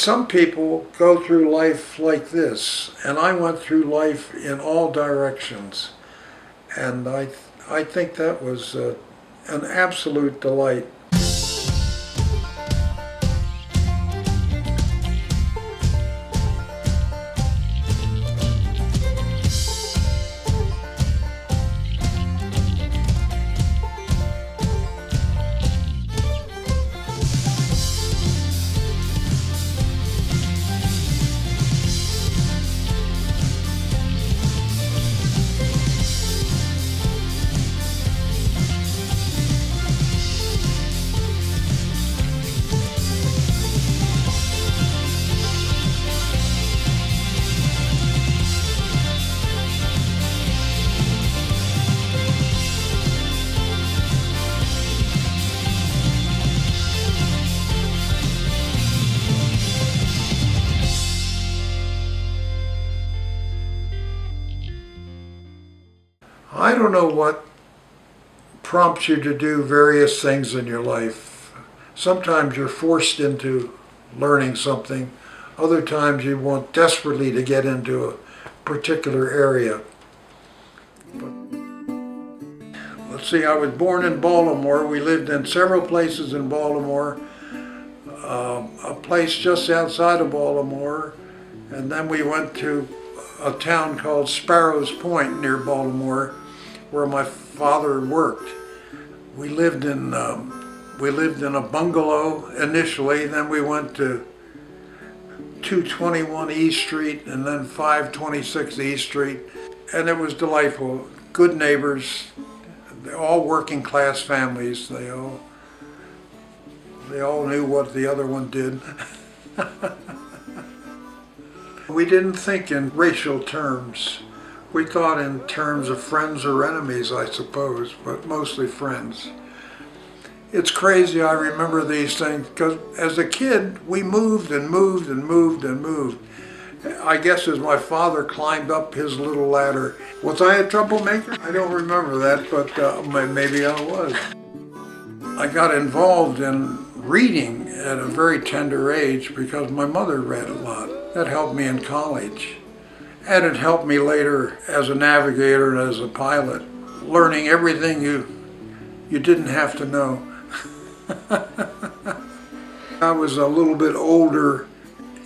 Some people go through life like this, and I went through life in all directions, and I think that was an absolute delight. I don't know what prompts you to do various things in your life. Sometimes you're forced into learning something. Other times you want desperately to get into a particular area. But let's see, I was born in Baltimore. We lived in several places in Baltimore. A place just outside of Baltimore. And then we went to a town called Sparrows Point near Baltimore, where my father worked. We lived in a bungalow initially, then we went to 221 East Street and then 526 East Street, and it was delightful. Good neighbors, they're all working class families. They all knew what the other one did. We didn't think in racial terms. We thought in terms of friends or enemies, I suppose, but mostly friends. It's crazy, I remember these things, because as a kid, we moved and moved and moved and moved. I guess as my father climbed up his little ladder. Was I a troublemaker? I don't remember that, but maybe I was. I got involved in reading at a very tender age because my mother read a lot. That helped me in college. And it helped me later as a navigator and as a pilot, learning everything you didn't have to know. I was a little bit older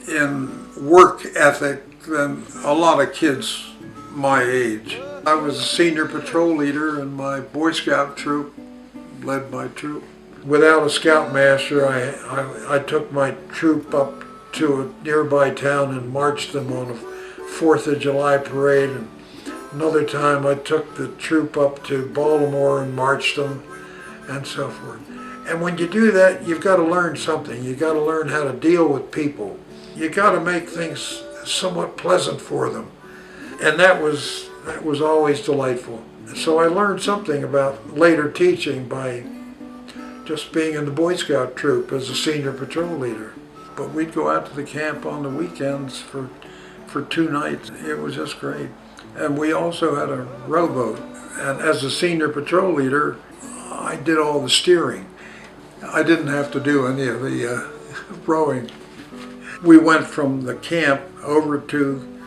in work ethic than a lot of kids my age. I was a senior patrol leader in my Boy Scout troop, led my troop. Without a scoutmaster, I took my troop up to a nearby town and marched them on a 4th of July parade, and another time I took the troop up to Baltimore and marched them, and so forth. And when you do that, you've got to learn something. You've got to learn how to deal with people. You've got to make things somewhat pleasant for them. And that was always delightful. So I learned something about later teaching by just being in the Boy Scout troop as a senior patrol leader. But we'd go out to the camp on the weekends for 2 nights. It was just great. And we also had a rowboat. And as a senior patrol leader, I did all the steering. I didn't have to do any of the rowing. We went from the camp over to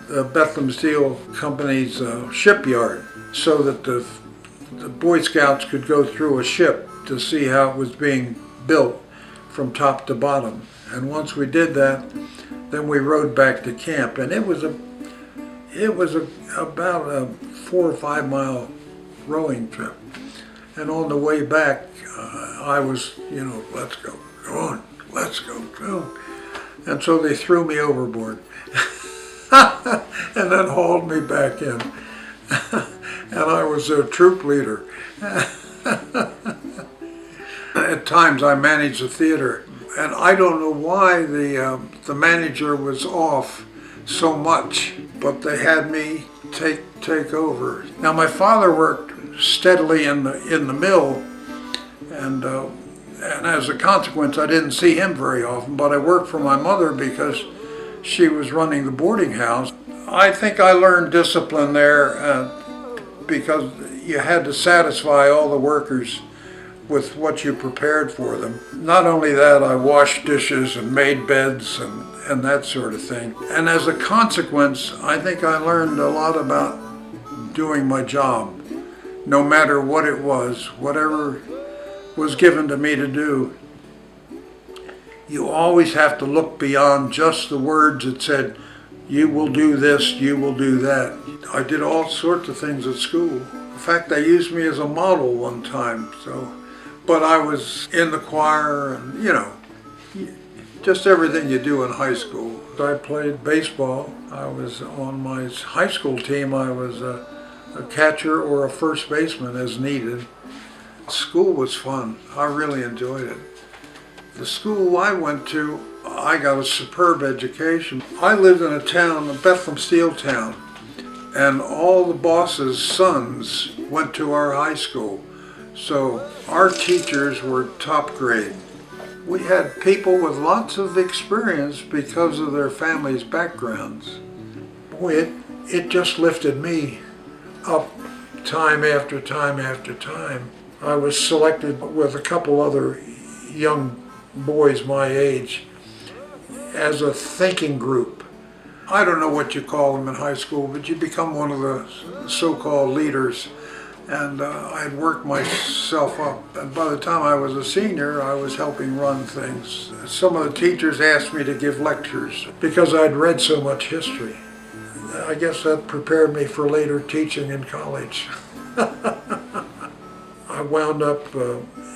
the Bethlehem Steel Company's shipyard so that the Boy Scouts could go through a ship to see how it was being built from top to bottom. And once we did that, then we rode back to camp, and it was about a 4 or 5 mile rowing trip. And on the way back, I was, let's go, go on, let's go, go. And so they threw me overboard, and then hauled me back in. And I was a troop leader. At times I managed the theater. And I don't know why the manager was off so much, but they had me take over. Now my father worked steadily in the mill, and as a consequence, I didn't see him very often. But I worked for my mother because she was running the boarding house. I think I learned discipline there because you had to satisfy all the workers with what you prepared for them. Not only that, I washed dishes and made beds and that sort of thing. And as a consequence, I think I learned a lot about doing my job, no matter what it was, whatever was given to me to do. You always have to look beyond just the words that said, you will do this, you will do that. I did all sorts of things at school. In fact, they used me as a model one time, but I was in the choir and, just everything you do in high school. I played baseball. I was on my high school team. I was a catcher or a first baseman as needed. School was fun. I really enjoyed it. The school I went to, I got a superb education. I lived in a town, a Bethlehem Steel town, and all the bosses' sons went to our high school. So our teachers were top grade. We had people with lots of experience because of their families' backgrounds. Boy, it just lifted me up time after time after time. I was selected with a couple other young boys my age as a thinking group. I don't know what you call them in high school, but you become one of the so-called leaders. And I had worked myself up. And by the time I was a senior, I was helping run things. Some of the teachers asked me to give lectures because I'd read so much history. I guess that prepared me for later teaching in college. I wound up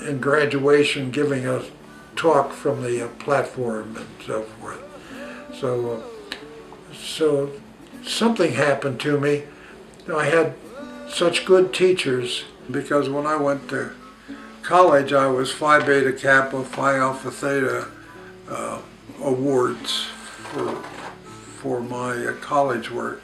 in graduation giving a talk from the platform and so forth. So something happened to me. I had such good teachers because when I went to college I was Phi Beta Kappa, Phi Alpha Theta awards for my college work.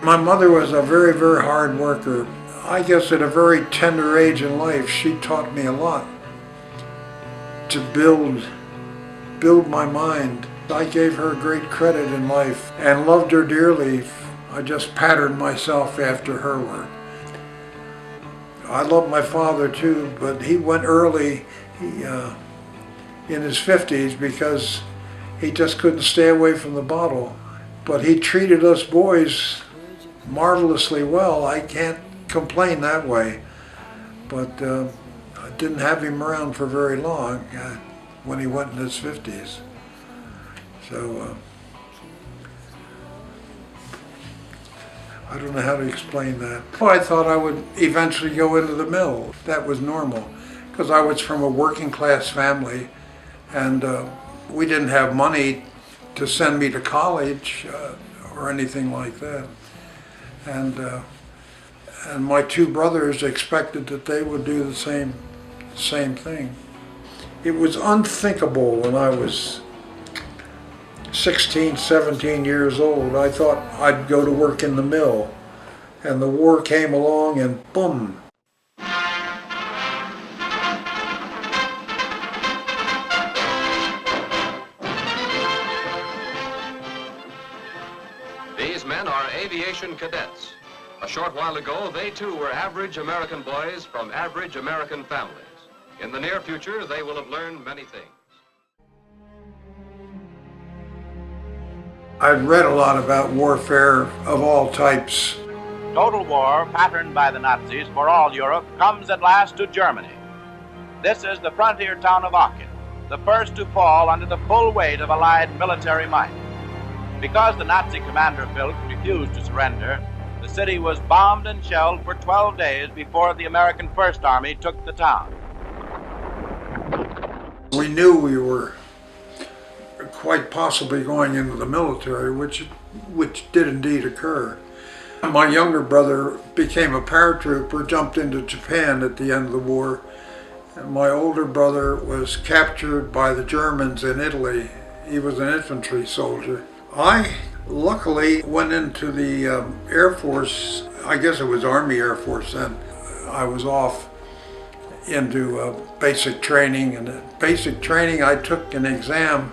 My mother was a very, very hard worker. I guess at a very tender age in life, she taught me a lot to build my mind. I gave her great credit in life and loved her dearly. I just patterned myself after her work. I love my father too, but he went early in his 50s because he just couldn't stay away from the bottle. But he treated us boys marvelously well. I can't complain that way, but I didn't have him around for very long when he went in his 50s. So I don't know how to explain that. Oh, I thought I would eventually go into the mill. That was normal because I was from a working class family and we didn't have money to send me to college or anything like that. And my two brothers expected that they would do the same thing. It was unthinkable when I was 16, 17 years old. I thought I'd go to work in the mill. And the war came along and boom. These men are aviation cadets. A short while ago, they too were average American boys from average American families. In the near future, they will have learned many things. I've read a lot about warfare of all types. Total war, patterned by the Nazis for all Europe, comes at last to Germany. This is the frontier town of Aachen, the first to fall under the full weight of Allied military might. Because the Nazi commander Pilk refused to surrender, the city was bombed and shelled for 12 days before the American First Army took the town. We knew we were quite possibly going into the military, which did indeed occur. My younger brother became a paratrooper, jumped into Japan at the end of the war. And my older brother was captured by the Germans in Italy. He was an infantry soldier. I luckily went into the Air Force, I guess it was Army Air Force then. I was off into basic training, and at basic training I took an exam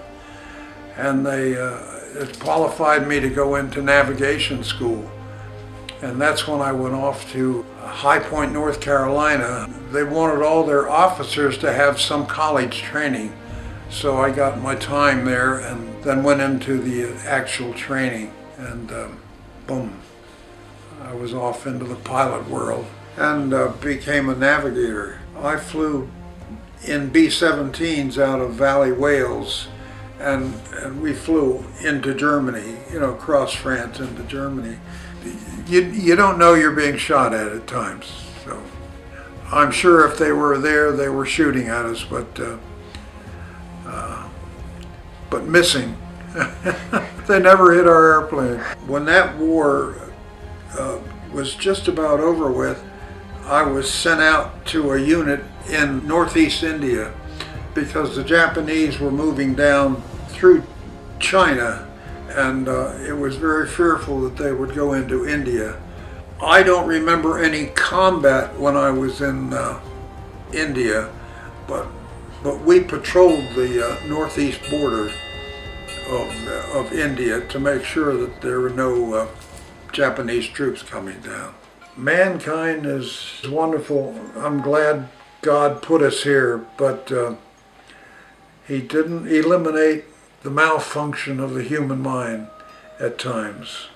and it qualified me to go into navigation school. And that's when I went off to High Point, North Carolina. They wanted all their officers to have some college training. So I got my time there and then went into the actual training. And boom, I was off into the pilot world and became a navigator. I flew in B-17s out of Valley, Wales, and we flew into Germany, across France into Germany. You don't know you're being shot at times. So I'm sure if they were there, they were shooting at us, but missing. They never hit our airplane. When that war was just about over with, I was sent out to a unit in northeast India because the Japanese were moving down through China, and it was very fearful that they would go into India. I don't remember any combat when I was in India, but we patrolled the northeast border of India to make sure that there were no Japanese troops coming down. Mankind is wonderful. I'm glad God put us here, but He didn't eliminate the malfunction of the human mind at times.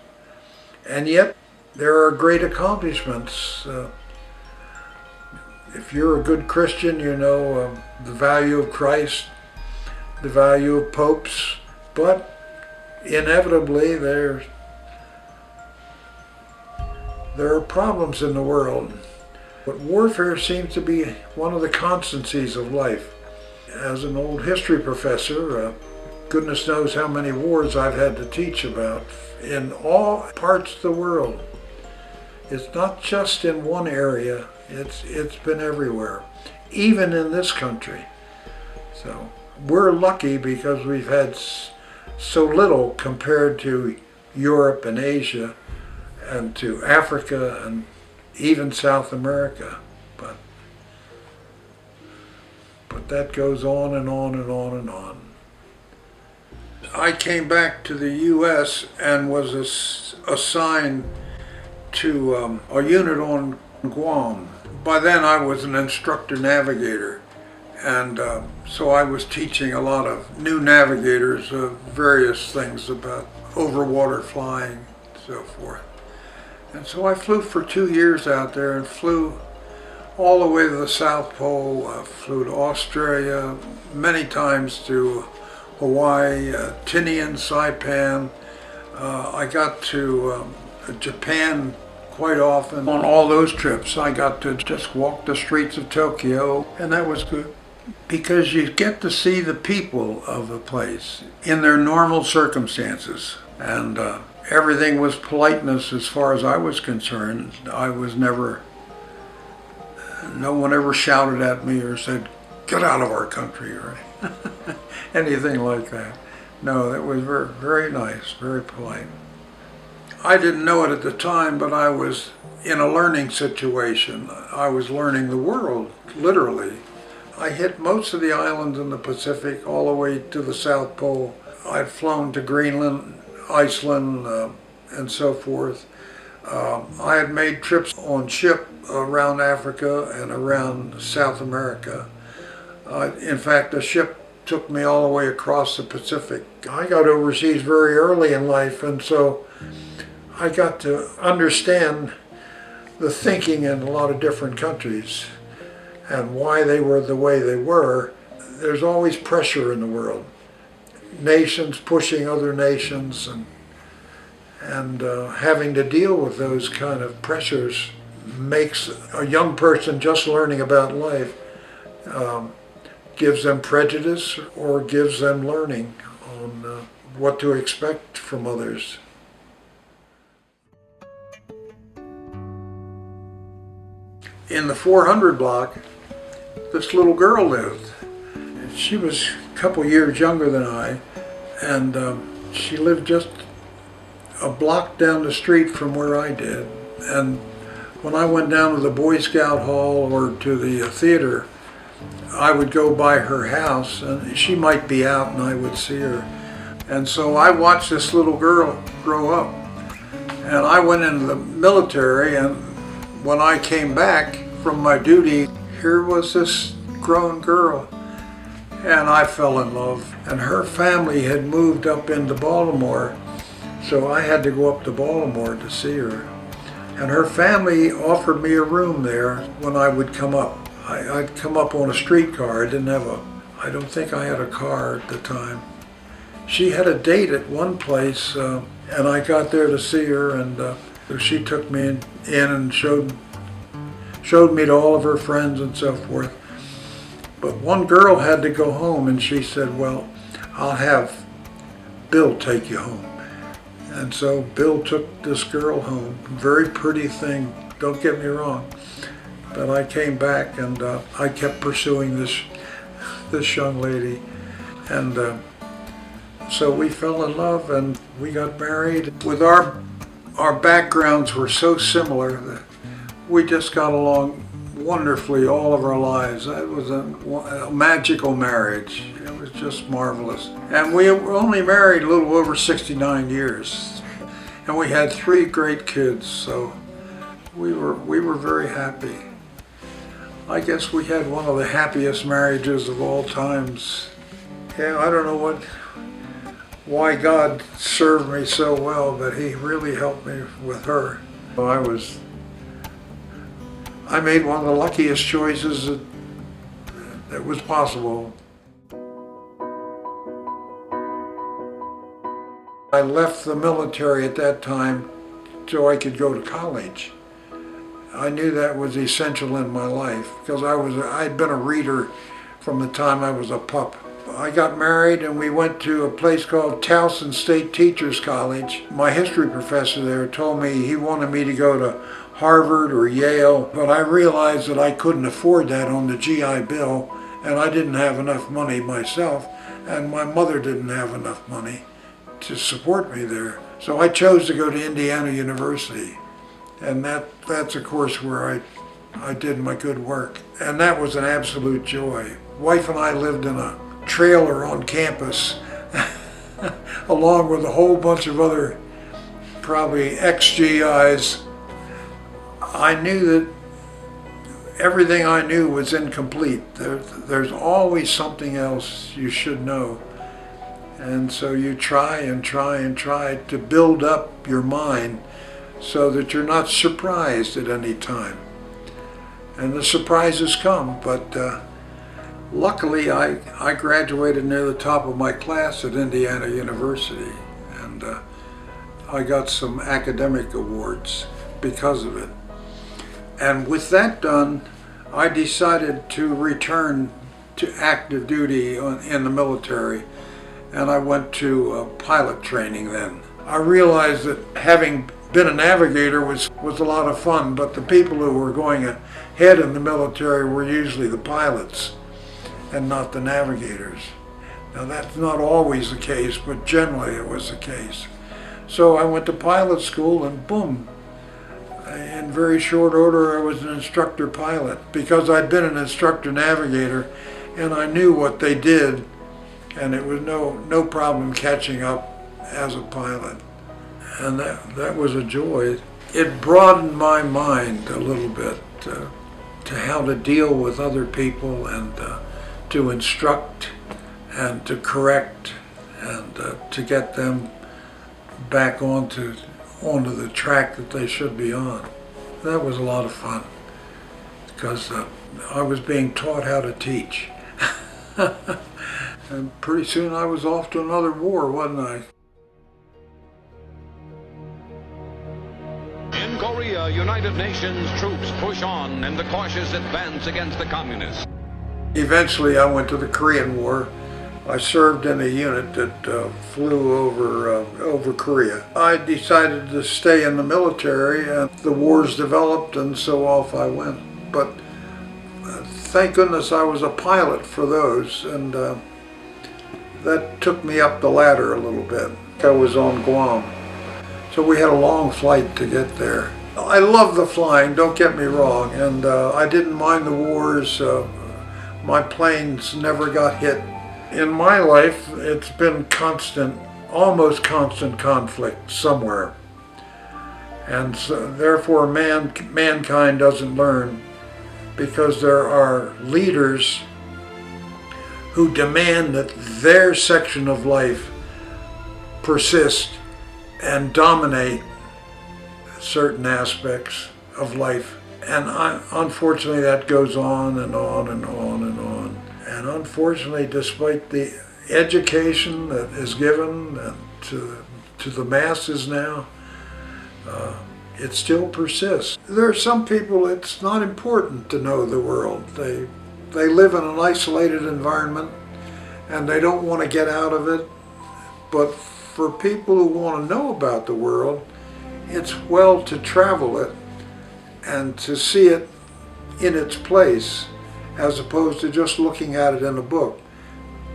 And yet, there are great accomplishments. If you're a good Christian, you know the value of Christ, the value of popes, but inevitably there are problems in the world. But warfare seems to be one of the constancies of life. As an old history professor, goodness knows how many wars I've had to teach about in all parts of the world. It's not just in one area, it's been everywhere, even in this country. So we're lucky because we've had so little compared to Europe and Asia and to Africa and even South America. But that goes on and on and on and on. I came back to the U.S. and was assigned to a unit on Guam. By then I was an instructor navigator, and so I was teaching a lot of new navigators various things about overwater flying and so forth. And so I flew for 2 years out there and flew all the way to the South Pole. I flew to Australia, many times to Hawaii, Tinian, Saipan. I got to Japan quite often. On all those trips, I got to just walk the streets of Tokyo, and that was good because you get to see the people of the place in their normal circumstances. And everything was politeness as far as I was concerned. No one ever shouted at me or said, "Get out of our country," or anything like that. No, it was very, very nice, very polite. I didn't know it at the time, but I was in a learning situation. I was learning the world, literally. I hit most of the islands in the Pacific, all the way to the South Pole. I'd flown to Greenland, Iceland, and so forth. I had made trips on ship around Africa and around South America. In fact, a ship took me all the way across the Pacific. I got overseas very early in life, and so I got to understand the thinking in a lot of different countries and why they were the way they were. There's always pressure in the world. Nations pushing other nations, and having to deal with those kind of pressures makes a young person just learning about life, gives them prejudice or gives them learning on what to expect from others. In the 400 block, this little girl lived. She was a couple years younger than I, and she lived just a block down the street from where I did. And when I went down to the Boy Scout Hall or to the theater, I would go by her house, and she might be out and I would see her. And so I watched this little girl grow up. And I went into the military, and when I came back from my duty, here was this grown girl, and I fell in love. And her family had moved up into Baltimore, so I had to go up to Baltimore to see her. And her family offered me a room there when I would come up. I'd come up on a streetcar. I don't think I had a car at the time. She had a date at one place, and I got there to see her, and she took me in and showed me to all of her friends and so forth. But one girl had to go home, and she said, well, I'll have Bill take you home. And so Bill took this girl home. Very pretty thing, don't get me wrong. But I came back, and I kept pursuing this young lady. And so we fell in love, and we got married. With our backgrounds were so similar that we just got along wonderfully all of our lives. It was a magical marriage. It was just marvelous. And we were only married a little over 69 years. And we had 3 great kids, so we were very happy. I guess we had one of the happiest marriages of all times. Yeah, I don't know why God served me so well, but He really helped me with her. I made one of the luckiest choices that was possible. I left the military at that time so I could go to college. I knew that was essential in my life because I'd been a reader from the time I was a pup. I got married, and we went to a place called Towson State Teachers College. My history professor there told me he wanted me to go to Harvard or Yale, but I realized that I couldn't afford that on the GI Bill, and I didn't have enough money myself, and my mother didn't have enough money to support me there. So I chose to go to Indiana University, and that's a course where I did my good work, and that was an absolute joy. Wife and I lived in a trailer on campus along with a whole bunch of other probably ex-GIs. I knew that everything I knew was incomplete. There's always something else you should know. And so you try and try and try to build up your mind so that you're not surprised at any time. And the surprises come, but luckily I graduated near the top of my class at Indiana University, and I got some academic awards because of it. And with that done, I decided to return to active duty in the military, and I went to pilot training then. I realized that having been a navigator was a lot of fun, but the people who were going ahead in the military were usually the pilots and not the navigators. Now that's not always the case, but generally it was the case. So I went to pilot school, and boom, in very short order I was an instructor pilot because I'd been an instructor navigator and I knew what they did, and it was no problem catching up as a pilot. And that was a joy. It broadened my mind a little bit to how to deal with other people, and to instruct and to correct and to get them back onto the track that they should be on. That was a lot of fun because I was being taught how to teach. And pretty soon I was off to another war, wasn't I? In Korea, United Nations troops push on in the cautious advance against the communists. Eventually I went to the Korean War. I served in a unit that flew over Korea. I decided to stay in the military, and the wars developed, and so off I went. But thank goodness I was a pilot for those, and that took me up the ladder a little bit. I was on Guam, so we had a long flight to get there. I love the flying, don't get me wrong, and I didn't mind the wars. My planes never got hit. In my life, it's been constant, almost constant conflict somewhere. And so, therefore mankind doesn't learn, because there are leaders who demand that their section of life persist and dominate certain aspects of life. And unfortunately that goes on and on and on and on. And unfortunately, despite the education that is given to the masses now, it still persists. There are some people it's not important to know the world. They live in an isolated environment and they don't want to get out of it. But for people who want to know about the world, it's well to travel it and to see it in its place, as opposed to just looking at it in a book.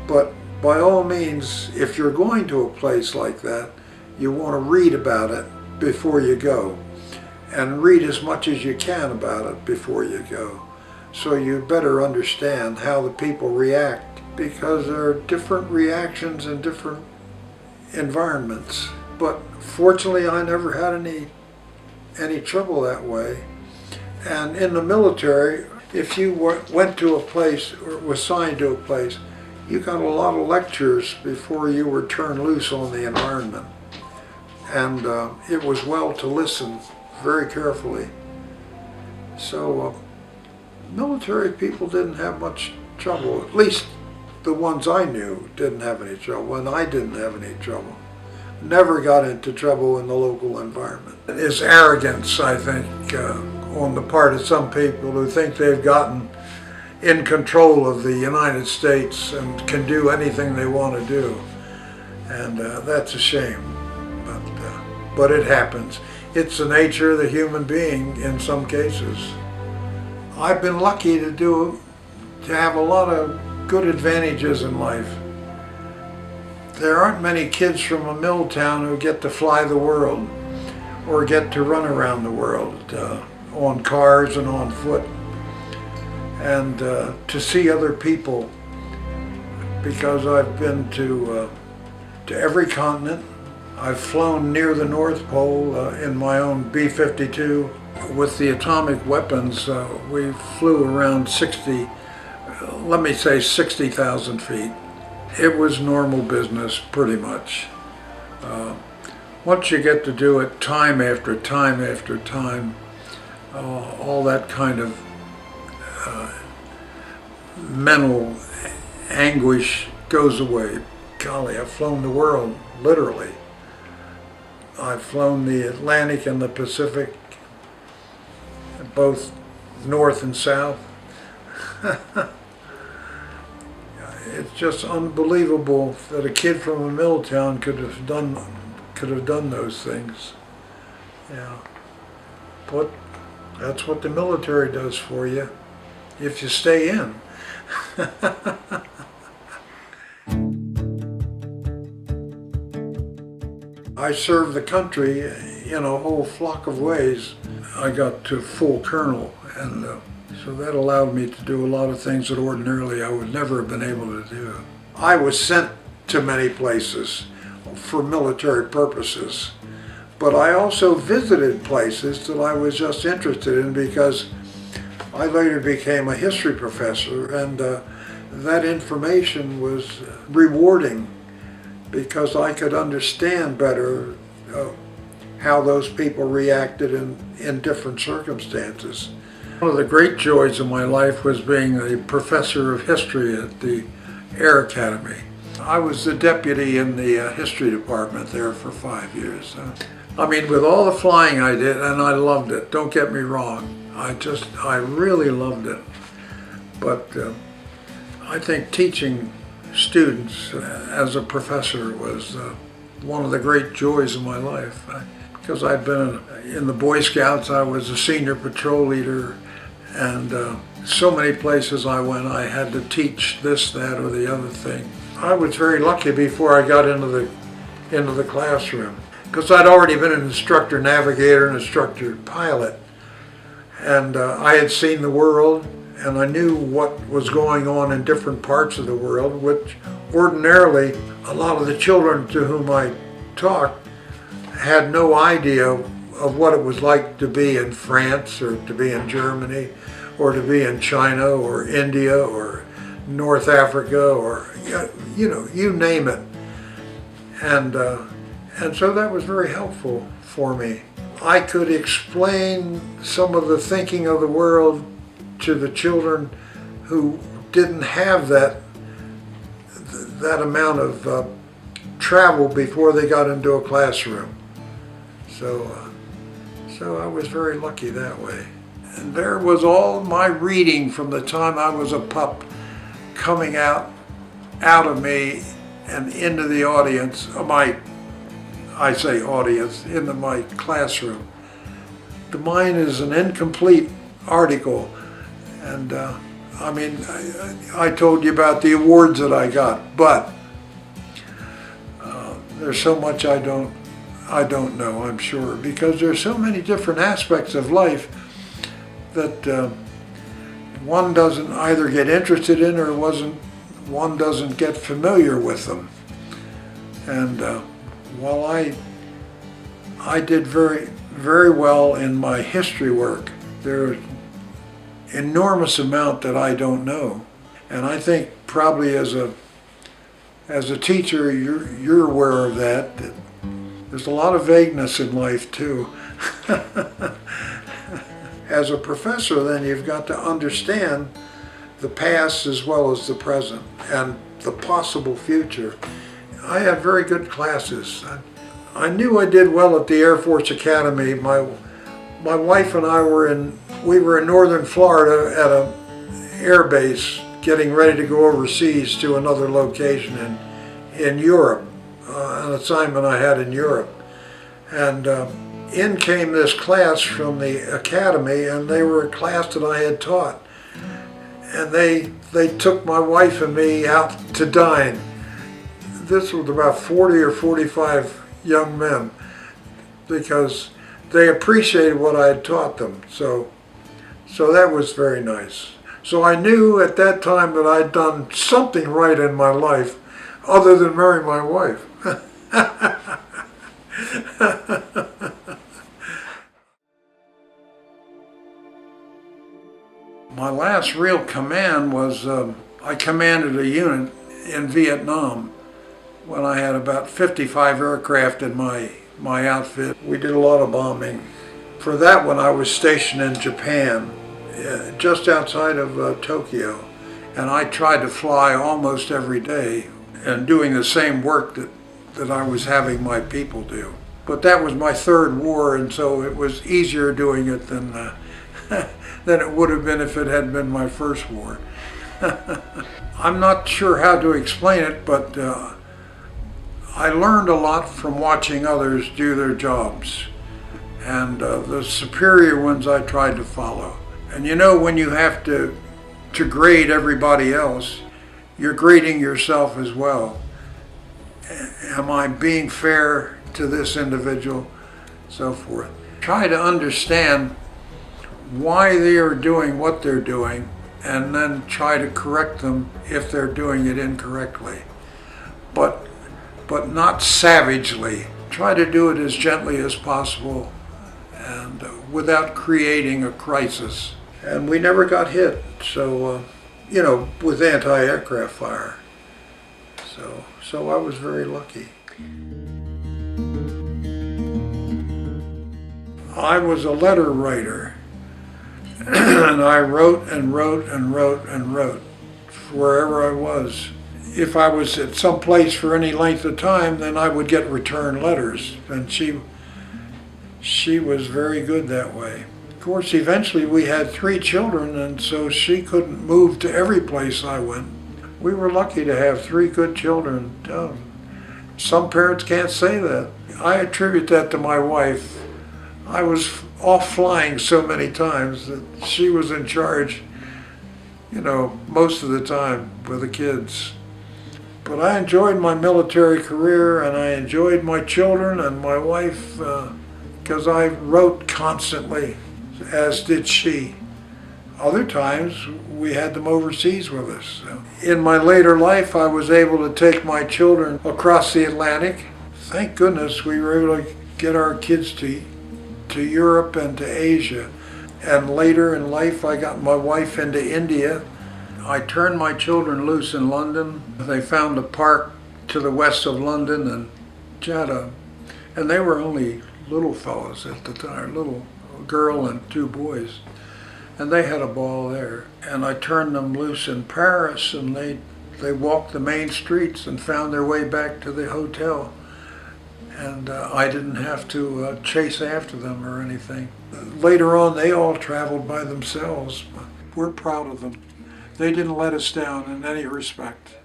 But by all means, if you're going to a place like that, you want to read about it before you go, and read as much as you can about it before you go, so you better understand how the people react, because there are different reactions in different environments. But fortunately, I never had any trouble that way. And in the military, if you went to a place or was assigned to a place, you got a lot of lectures before you were turned loose on the environment. And it was well to listen very carefully. So military people didn't have much trouble. At least the ones I knew didn't have any trouble, and I didn't have any trouble. Never got into trouble in the local environment. It's arrogance, I think, on the part of some people who think they've gotten in control of the United States and can do anything they want to do. And that's a shame, but it happens. It's the nature of the human being in some cases. I've been lucky to have a lot of good advantages in life. There aren't many kids from a mill town who get to fly the world or get to run around the world on cars and on foot, and to see other people, because I've been to every continent. I've flown near the North Pole in my own B-52. With the atomic weapons, we flew around 60,000 feet. It was normal business, pretty much. Once you get to do it time after time after time, all that kind of mental anguish goes away. Golly, I've flown the world, literally. I've flown the Atlantic and the Pacific, both north and south. It's just unbelievable that a kid from a mill town could have done those things. Yeah, but that's what the military does for you if you stay in. I served the country in a whole flock of ways. I got to full colonel, and so that allowed me to do a lot of things that ordinarily I would never have been able to do. I was sent to many places for military purposes, but I also visited places that I was just interested in, because I later became a history professor, and that information was rewarding, because I could understand better how those people reacted in different circumstances. One of the great joys of my life was being a professor of history at the Air Academy. I was the deputy in the history department there for 5 years. I mean, with all the flying I did, and I loved it, don't get me wrong, I really loved it. But I think teaching students as a professor was one of the great joys of my life. Because I'd been in the Boy Scouts, I was a senior patrol leader, and so many places I went, I had to teach this, that, or the other thing. I was very lucky before I got into the classroom, because I'd already been an instructor navigator and instructor pilot, and I had seen the world, and I knew what was going on in different parts of the world, which ordinarily a lot of the children to whom I talked had no idea of what it was like to be in France or to be in Germany or to be in China or India or North Africa or, you know, you name it. And so that was very helpful for me. I could explain some of the thinking of the world to the children who didn't have that amount of travel before they got into a classroom. So I was very lucky that way. And there was all my reading from the time I was a pup coming out of me and into the audience, into my classroom. The mind is an incomplete article, and I told you about the awards that I got, but there's so much I don't know, I'm sure, because there's so many different aspects of life that one doesn't either get interested in or one doesn't get familiar with them. And while I did very, very well in my history work, there's enormous amount that I don't know. And I think probably as a teacher, you're aware of that there's a lot of vagueness in life too. As a professor, then you've got to understand the past as well as the present and the possible future. I had very good classes. I knew I did well at the Air Force Academy. My wife and I were in northern Florida at an air base getting ready to go overseas to another location in Europe, an assignment I had in Europe. And in came this class from the academy, and they were a class that I had taught. And they took my wife and me out to dine. This was about 40 or 45 young men, because they appreciated what I had taught them. So that was very nice. So I knew at that time that I'd done something right in my life other than marry my wife. My last real command was, I commanded a unit in Vietnam when I had about 55 aircraft in my outfit. We did a lot of bombing. For that one I was stationed in Japan, just outside of Tokyo, and I tried to fly almost every day and doing the same work that I was having my people do. But that was my third war, and so it was easier doing it than it would have been if it had been my first war. I'm not sure how to explain it, but I learned a lot from watching others do their jobs, and the superior ones I tried to follow. And you know, when you have to grade everybody else, you're grading yourself as well. Am I being fair to this individual? So forth. Try to understand why they are doing what they're doing, and then try to correct them if they're doing it incorrectly. But not savagely. Try to do it as gently as possible and without creating a crisis. And we never got hit, so, with anti-aircraft fire. So I was very lucky. I was a letter writer, and I wrote and wrote and wrote and wrote wherever I was. If I was at some place for any length of time, then I would get return letters, and she was very good that way. Of course, eventually we had 3 children, and so she couldn't move to every place I went. We were lucky to have 3 good children. Some parents can't say that. I attribute that to my wife. I was off flying so many times that she was in charge, most of the time with the kids. But I enjoyed my military career, and I enjoyed my children and my wife, because I wrote constantly, as did she. Other times we had them overseas with us. In my later life, I was able to take my children across the Atlantic. Thank goodness we were able to get our kids to to Europe and to Asia. And later in life, I got my wife into India. I turned my children loose in London. They found a park to the west of London and and they were only little fellows at the time, little girl and two boys. And they had a ball there. And I turned them loose in Paris, and they walked the main streets and found their way back to the hotel. And I didn't have to chase after them or anything. Later on, they all traveled by themselves. We're proud of them. They didn't let us down in any respect.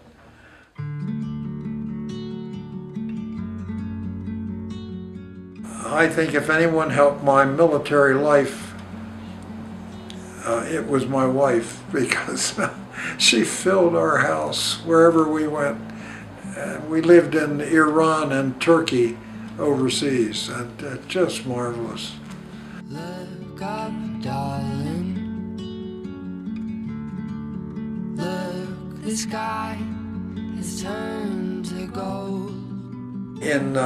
I think if anyone helped my military life, it was my wife, because she filled our house wherever we went. We lived in Iran and Turkey overseas, and just marvelous. Look up, darling. Look, the sky has turned to gold. In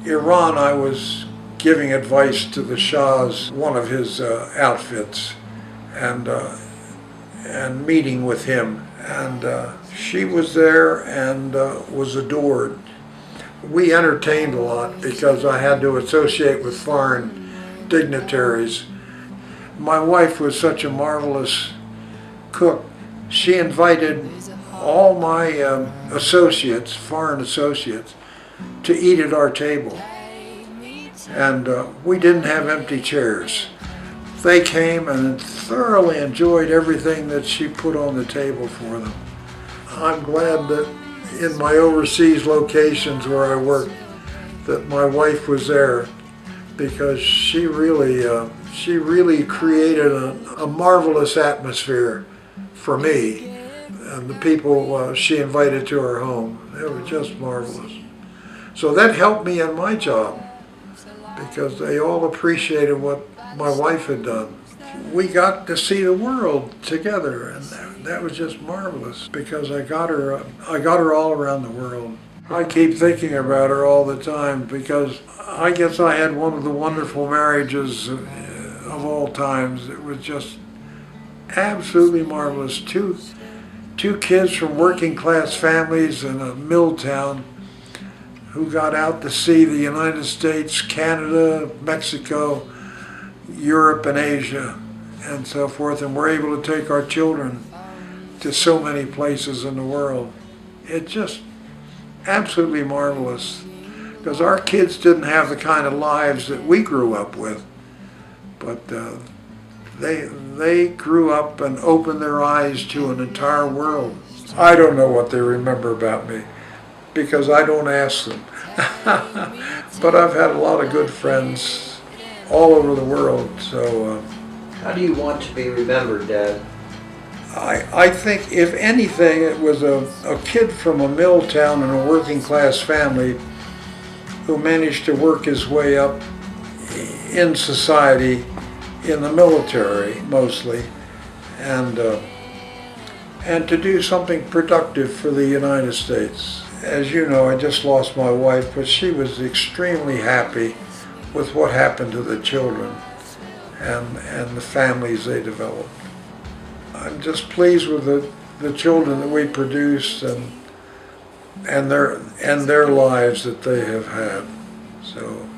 Iran, I was giving advice to the Shah's, one of his outfits, and meeting with him. And she was there and was adored. We entertained a lot because I had to associate with foreign dignitaries. My wife was such a marvelous cook. She invited all my associates, foreign associates, to eat at our table. And we didn't have empty chairs. They came and thoroughly enjoyed everything that she put on the table for them. I'm glad that in my overseas locations where I worked, that my wife was there, because she really created a marvelous atmosphere for me and the people she invited to her home. They were just marvelous. So that helped me in my job, because they all appreciated what my wife had done. We got to see the world together, and that was just marvelous, because I got her all around the world. I keep thinking about her all the time, because I guess I had one of the wonderful marriages of all times. It was just absolutely marvelous. Two kids from working class families in a mill town who got out to see the United States, Canada, Mexico, Europe and Asia and so forth, and we're able to take our children to so many places in the world. It's just absolutely marvelous, because our kids didn't have the kind of lives that we grew up with, but they grew up and opened their eyes to an entire world. I don't know what they remember about me, because I don't ask them. But I've had a lot of good friends all over the world. So how do you want to be remembered, Dad? I think, if anything, it was a kid from a mill town and a working class family who managed to work his way up in society, in the military mostly, and to do something productive for the United States. As you know, I just lost my wife, but she was extremely happy with what happened to the children and the families they developed. I'm just pleased with the children that we produced and their lives that they have had. So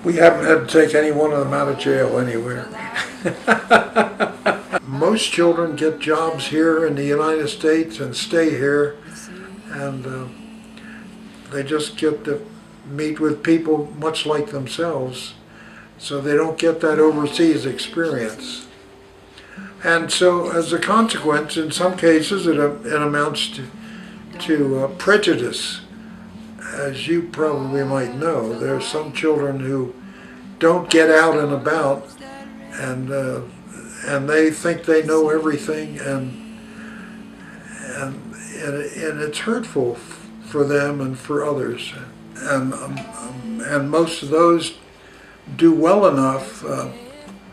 we haven't had to take any one of them out of jail anywhere. Most children get jobs here in the United States and stay here, and they just get to meet with people much like themselves, so they don't get that overseas experience. And so as a consequence, in some cases it amounts to prejudice. As you probably might know, there are some children who don't get out and about, and they think they know everything, and it's hurtful for them and for others. And most of those do well enough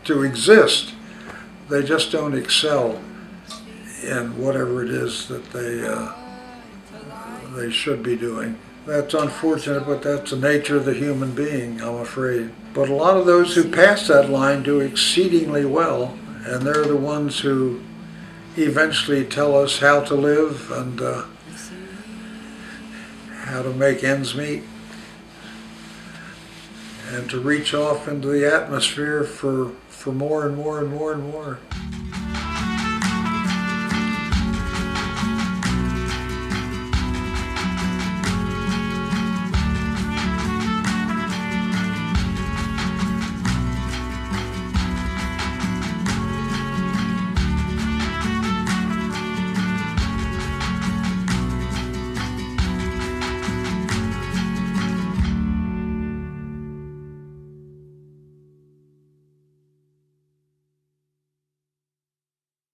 to exist. They just don't excel in whatever it is that they should be doing. That's unfortunate, but that's the nature of the human being, I'm afraid. But a lot of those who pass that line do exceedingly well, and they're the ones who eventually tell us how to live and how to make ends meet, and to reach off into the atmosphere for more and more and more and more.